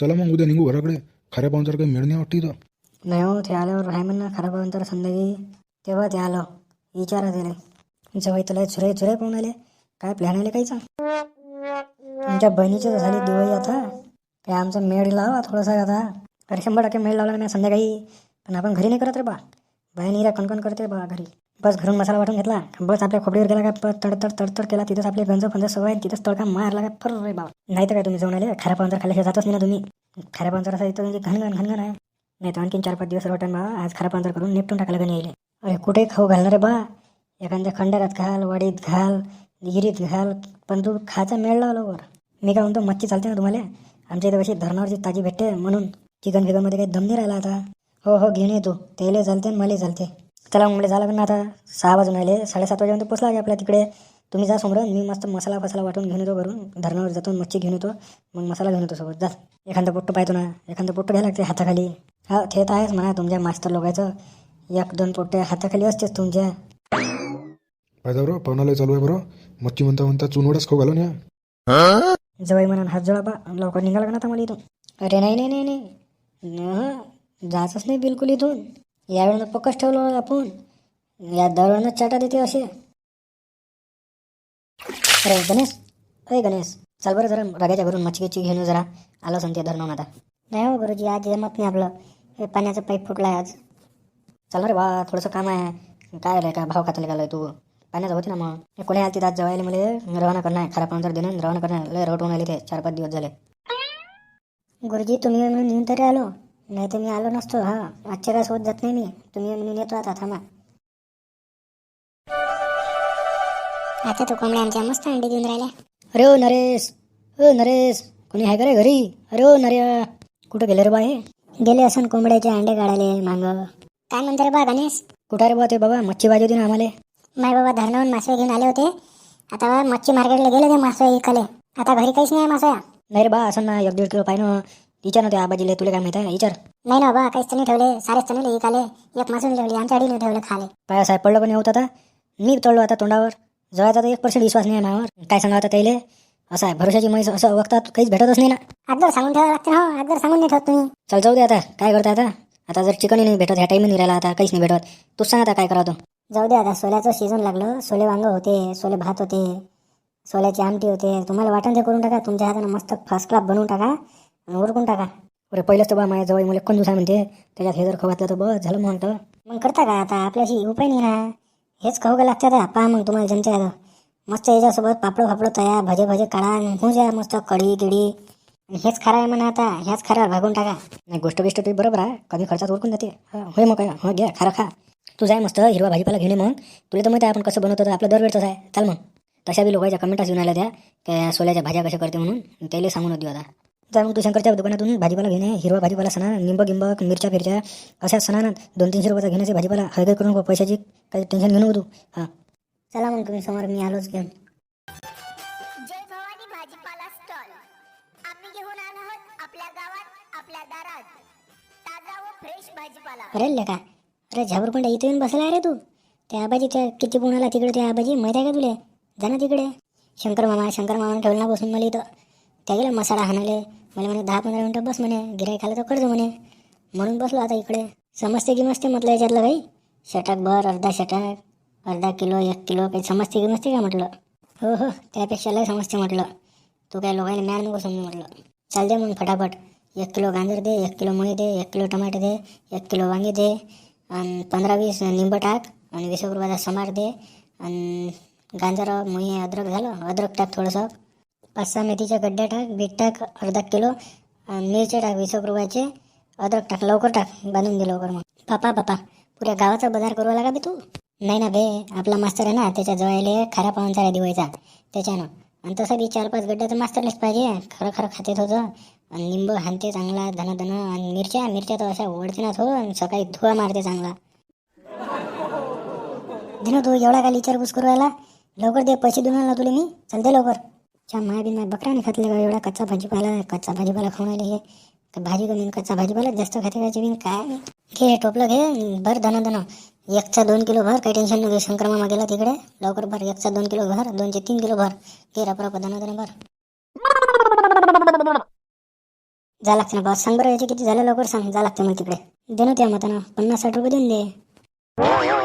चला मग उद्या निघू घराकडे. खऱ्या पाहुणचार काही मिळणे वाटते इथं. नाही हो, ते आल्यावर राय म्हणणं खराब होऊन तर संध्याकाळी तेव्हा ते आलं विचारा दिले जवळ तुला चुरे चुरे पाहून आले. काय प्लॅन आले काहीचा? तुमच्या बहिणीची तर झाली दिवाळी आता. काय आमचा मेळ लावा थोडासा आता. अरे 100% मेळ लावला ना संध्याकाळी. पण आपण घरी नाही करत रे बा. बहिणी रा कणकण करते बा घरी. बस घरून मसाला वाटून घेतला, बस आपल्या खोबडीवर गेला का तडतड तडतड केला, तिथंच आपले गंज फंज सवय, तिथंच तडका मारला का फर रे बा. नाही तर काय तुम्ही जाऊन आले खऱ्या पाहुणचार खाल्ल्याशिवाय जातच नाही ना तुम्ही. खऱ्या पाहुणचार असं इथं म्हणजे घनघन आहे. नाही तर आणखीन 4-5 दिवस वाटण बा. आज खरा पांजर करून निपटून टाकलं का नाही येईल. अरे कुठे खाऊ घालणार रे बा. एखाद्या खंडारात घाल, वाडीत घाल, विहिरीत घाल, पण तू खायचा मेळ लावला वर. मी काय म्हणतो मच्छी चालते ना तुम्हाला? आमच्या इथे कशी धरणावरची ताजी भेटते म्हणून. चिकन फिकनमध्ये काही दम नाही राहिला आता. हो हो घेऊन येतो. तेले चालते आणि मला चालते. चला मुंबई झाला ना आता. 6 वाजून आले, 7:30 वाजेपर्यंत पोचला की आपल्या तिकडे. तुम्ही जा समोर, मी मस्त मसाला फसाला वाटून घेऊन येतो घरून. धरणावर जातो, मच्छी घेऊन येतो, मग मसाला घेऊन येतो सोबत. जा एखादं पोट्ट पाहतो ना, एखादं पोट्ट घ्यायला लागते हाताखाली. हा ते तर आहेच म्हणा तुमच्या मास्तर लोकांचं. 1-2 पोट्टे हाताखाली असतेच तुमच्या. पाहिजे बरं पाहुणाला चालू आहे बरं. मच्छी म्हणता म्हणता चुनवडच खाऊ घालून या. जवळ म्हणून हात जोडा बा. लवकर निघाला का ना आता मला इथून. अरे नाही नाही नाही नाही, जायचंच नाही बिलकुल इथून. यावेळेला पक्कच ठेवलं आपण. या दळणं चाटा देते असे. अरे गणेश, अरे गणेश, चल बरं जरा रग्याच्या घरून मच्छी घेऊन येऊ जरा. आलो सांगते धरणं आता. नाही हो गुरुजी, आज जमत नाही आपलं. हे पाण्याचं पाईप फुटलाय आज. चल रे बा, थोडंसं काम आहे. काय रे का भाव खाताले गेलाय तू? पाण्याचं होते ना मग. हे कोणी आली आज जवायला मला रवाना करणार खरा पाहुणचार देणं रवाना करणार. लय रवटून आले ते 4-5 दिवस झाले. गुरुजी तुम्ही म्हणून येऊन तरी आलो, नाही तर मी आलो नसतो. हा आजच्या काय सोबत जात नाही मी. तुम्ही म्हणून येतो आता. थांबा आता तो कोंबड्या आमच्या मस्त अंडी देऊन राहिल्या. अरे ओ नरेश, ओ नरेश, कोणी आहे का रे घरी? अरे ओ नर्या, कुठं गेले रे बा हे? गेले असन कोंबड्याचे अंडे काढायले मांग. काय म्हणते रे बा गणेश? कुठं रे बा ते बाबा? मच्छी भाजी होती ना आम्हाला. माय बाबा धरणावरून मासे घेऊन आले होते. आता मच्छी मार्केटला गेले ते मासे विकाले. आता घरी काहीच नाही मासा. नाही रे बा, असं ना 1-1.5 किलो पाहिजे. विचार नव्हते आबाजीले, तुला काय माहिती आहे विचार. नाही ना बा, काहीच नाही ठेवले. सारेच तने विकाले. एक मासून ठेवली, आमच्या आडीने ठेवले खाले. पाया साहेब पडलं पण होत आता. मी तळलो आता तोंडावर. जवळचा तर 1% विश्वास नाही आहे मावर. काय सांगा आता त्याला. असं आहे भरोशाची म्हैस, असं वक्तात काहीच भेटतच नाही ना. अगोदर सांगून ठेवावं लागते. हो अगोदर सांगून नाही ठेवत तुम्ही. चल जाऊ दे आता, काय करता आता. आता जर चिकनही नाही भेटत, ह्या टाईम नाही राहिला आता, काहीच नाही भेटत. तूच सांग आता काय करावं. जाऊ दे आता, सोल्याचं सीझन लागलं. सोले वांग होते, सोले भात होते, सोल्याची आमटी होते. तुम्हाला वाटण ते करून टाका. तुमच्या हाताने मस्त फर्स्ट क्लास बनवून टाका आणि उरकून टाका. अरे पहिलंच तर बा माझ्या जवळ मला कंजूस आहे म्हणते. त्याच्यात हे जर खवातलं तर बस झालं म्हणतं. मग करता का आता? आपल्याशी उपाय नाही ना. हेच खाऊ का लागतं आता. पहा मग तुम्हाला जमते आता. मस्त याच्यासोबत पापड फापड तयार, भजे भजे काढा, होऊन जा मस्त कढी गिडी. हेच खरं आहे म्हणा आता. ह्याच खऱ्यावर भागून टाका. नाही गोष्ट तुम्ही बरोबर आहे. कमी खर्चात उरकून जाते. होय मग काय, हो घ्या खरं खा. तू जाय मस्त हिरवा भाजीपाला घेणे. मग तुला तर माहिती आहे आपण कसं बनवतो, तर आपलं दरवेळच आहे. चाल मग. तशा बी लोकांच्या कमेंट्स येऊन आल्या त्या काय सोल्याच्या भाज्या कशा करते म्हणून. त्याला सांगून देऊ आता. जा मग तू शंकरच्या दुकानातून भाजीपाला घेणे. हिरवा भाजीपाला सणा, निंब गिंब मिरच्या फिरच्या अशा सणाना 200-300 रुपयाचा घेण्याचे भाजीपाला. हळद करून पैशाची काही टेन्शन घेऊ नको तू. हां चला मग तुम्ही समोर, मी आलोच घेऊन. जय भवानी भाजीपाला स्टॉल. आम्ही घेऊन आलो आहोत आपल्या गावात, आपल्या दारात ताजा व फ्रेश भाजीपाला. अरे लेका, अरे झाबरपंडा इथे येऊन बसला आहे रे तू. त्या आबाजी त्या किती पुण्याला तिकडे, त्या आबाजी माहिती आहे का तुला? जा ना तिकडे. शंकर मामाने ठेवलं ना बसून मला इथं. त्या गेला मसाला हाणाले. मला म्हणे 10-15 मिनटं बस म्हणे, गिराईक आलं तर कर्ज म्हणे. म्हणून बसलो आता इकडे. समजते की मस्ते म्हटलं याच्यातलं काही? षटाक भर, अर्धा षटाक, अर्धा किलो, 1 किलो काही समजते की मस्ते का म्हटलं? हो हो, त्यापेक्षा लय समजते म्हटलं. तू काय लोकांना मॅड नको समजू म्हटलं. चाल दे मग फटाफट. 1 किलो गाजर दे, 1 किलो मुळी दे, 1 किलो टमाटे दे, 1 किलो वांगी दे, आणि 15-20 निंब टाक, आणि 20 रुपयाचा समार दे, आणि गाजर मुळी अद्रक झालं, अद्रक टाक थोडंसं, 5-6 मेथीच्या गड्ड्या टाक, बीट टाक अर्धा किलो, मिरचे टाक 20 रुपयाचे, अद्रक टाक, लवकर टाक, बांधून दे लवकर. मग पापा पुऱ्या गावाचा बाजार करू लागा बे तू. नाही ना बे, आपला मास्तर आहे ना, त्याच्या जवळ खरा पाहुणचार आहे दिवाळीचा त्याच्यानं. आणि तसं बी 4-5 गड्ड्या तर मास्तरलेच पाहिजे. खरं खातेत होतं. आणि निंब हाणते चांगला धन. आणि मिरच्या तर अशा ओढते ना थोडं, आणि सकाळी धुवा मारते चांगला. दिनो तू एवढा काय विचारपूस करू राहिला? लवकर दे, पैसे देऊन आला तुला मी. चलते लवकर. माय बकराने खातले का एवढा कच्चा भाजीपाला खाऊन आले हे. भाजी कमी कच्चा भाजीपाला जास्त खाते का बिन काय? घे टोपलं घे, भर धन. 1चा 2 किलो भर, काही टेन्शन नको. शंकर मामा गेला तिकडे, लवकर भर. 1चा 2 किलो भर, 2चे 3 किलो भर. घे रपरप धन भर. जा लागते ना बॉस, सांग बरं याचे किती झालं, लवकर सांग. जा लागते मग तिकडे. दे ना त्या मतानं 50-60 रुपये देऊन दे.